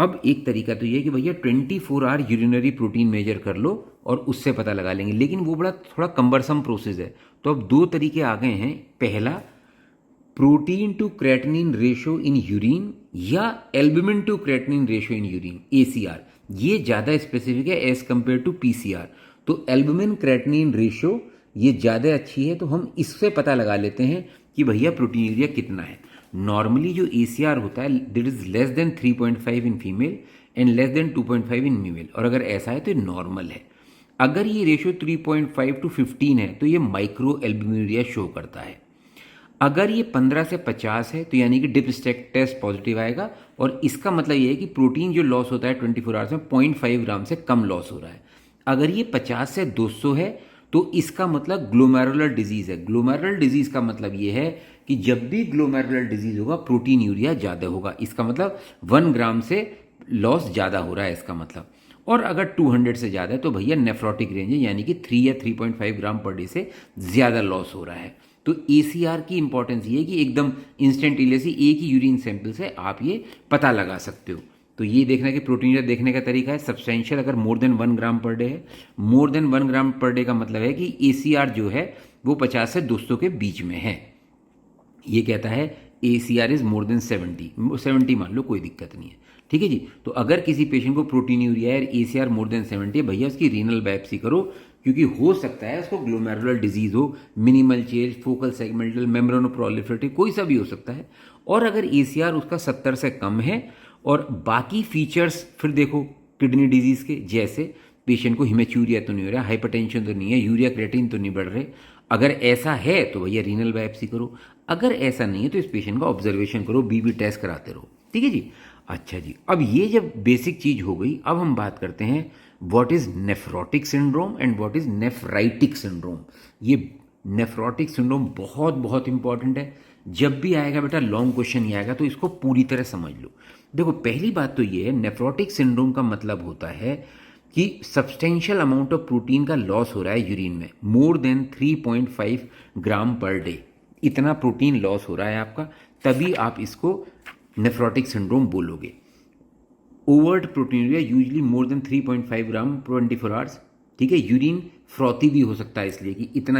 अब एक तरीका तो ये है कि भैया 24 आवर यूरिनरी प्रोटीन मेजर कर लो और उससे पता लगा लेंगे, लेकिन वो बड़ा थोड़ा कम्बरसम प्रोसेस है। तो अब दो तरीके आ गए हैं। पहला, protein to creatinine ratio in urine या albumin to creatinine ratio in urine, ACR. ये ज़्यादा स्पेसिफिक है एज कंपेयर टू पीसीआर। तो एल्बुमिन क्रेटिनिन रेशो ये ज़्यादा अच्छी है, तो हम इससे पता लगा लेते हैं कि भैया प्रोटीन कितना है। नॉर्मली जो एसीआर होता है that is less than 3.5 in female and less than 2.5 in male, और अगर ऐसा है तो ये नॉर्मल है। अगर ये रेशो 3.5 टू 15 है तो ये माइक्रो एल्ब्यूमिनुरिया शो करता है। अगर ये 15 से 50 है तो यानी कि डिपस्टेक टेस्ट पॉजिटिव आएगा, और इसका मतलब ये है कि प्रोटीन जो लॉस होता है 24 आवर्स में 0.5 ग्राम से कम लॉस हो रहा है। अगर ये 50 से 200 है तो इसका मतलब ग्लोमेरुलर डिजीज है। ग्लोमेरुलर डिजीज का मतलब ये है कि जब भी ग्लोमेरुलर डिजीज होगा प्रोटीन यूरिया ज़्यादा होगा, इसका मतलब 1 ग्राम से लॉस ज़्यादा हो रहा है इसका मतलब। और अगर 200 से ज़्यादा है तो भैया नेफ्रोटिक रेंज है, यानी कि 3 या 3.5 ग्राम पर डे से ज़्यादा लॉस हो रहा है। तो एसीआर की इंपॉर्टेंस ये है कि एकदम इंस्टेंटेनियसली एक ही यूरिन सैंपल से आप ये पता लगा सकते हो। तो ये देखना कि प्रोटीन देखने का तरीका है सब्सटेंशियल अगर मोर देन 1 ग्राम पर डे है। मोर देन 1 ग्राम पर डे का मतलब है कि एसीआर जो है वो 50 से 200 के बीच में है। ये कहता है ACR इज मोर देन 70 मान लो, कोई दिक्कत नहीं है, ठीक है जी। तो अगर किसी पेशेंट को प्रोटीन यूरिया है ACR मोर देन 70 है, भैया उसकी रीनल बायोप्सी करो, क्योंकि हो सकता है उसको ग्लोमेरुलर डिजीज हो, मिनिमल चेंज, फोकल सेगमेंटल, मेम्ब्रेनोप्रोलिफरेटिव, कोई सा भी हो सकता है। और अगर ACR उसका 70 से कम है और बाकी फीचर्स फिर देखो किडनी डिजीज के, जैसे पेशेंट को हिमेचूरिया तो नहीं हो रहा, हाइपरटेंशन तो नहीं है, यूरिया क्रिएटिन तो नहीं बढ़ रहे, अगर ऐसा है तो भैया रीनल बायोप्सी करो। अगर ऐसा नहीं है तो इस पेशेंट का ऑब्जर्वेशन करो, बीबी टेस्ट कराते रहो, ठीक है जी। अच्छा जी, अब ये जब बेसिक चीज हो गई, अब हम बात करते हैं what is nephrotic syndrome and what is nephritic syndrome. ये नेफ्रोटिक सिंड्रोम बहुत बहुत इंपॉर्टेंट है। जब भी आएगा बेटा लॉन्ग क्वेश्चन ही आएगा, तो इसको पूरी तरह समझ लो। देखो पहली बात तो ये है, नेफ्रोटिक सिंड्रोम का मतलब होता है कि सब्सटेंशियल अमाउंट ऑफ प्रोटीन का लॉस हो रहा है यूरिन में, मोर देन 3.5 ग्राम पर डे, इतना प्रोटीन लॉस हो रहा है आपका, तभी आप इसको नेफ्रोटिक सिंड्रोम बोलोगे। Overt protein usually more than 3.5 ग्राम 24 आवर्स, ठीक है। यूरिन फ्रॉथी भी हो सकता है इसलिए कि इतना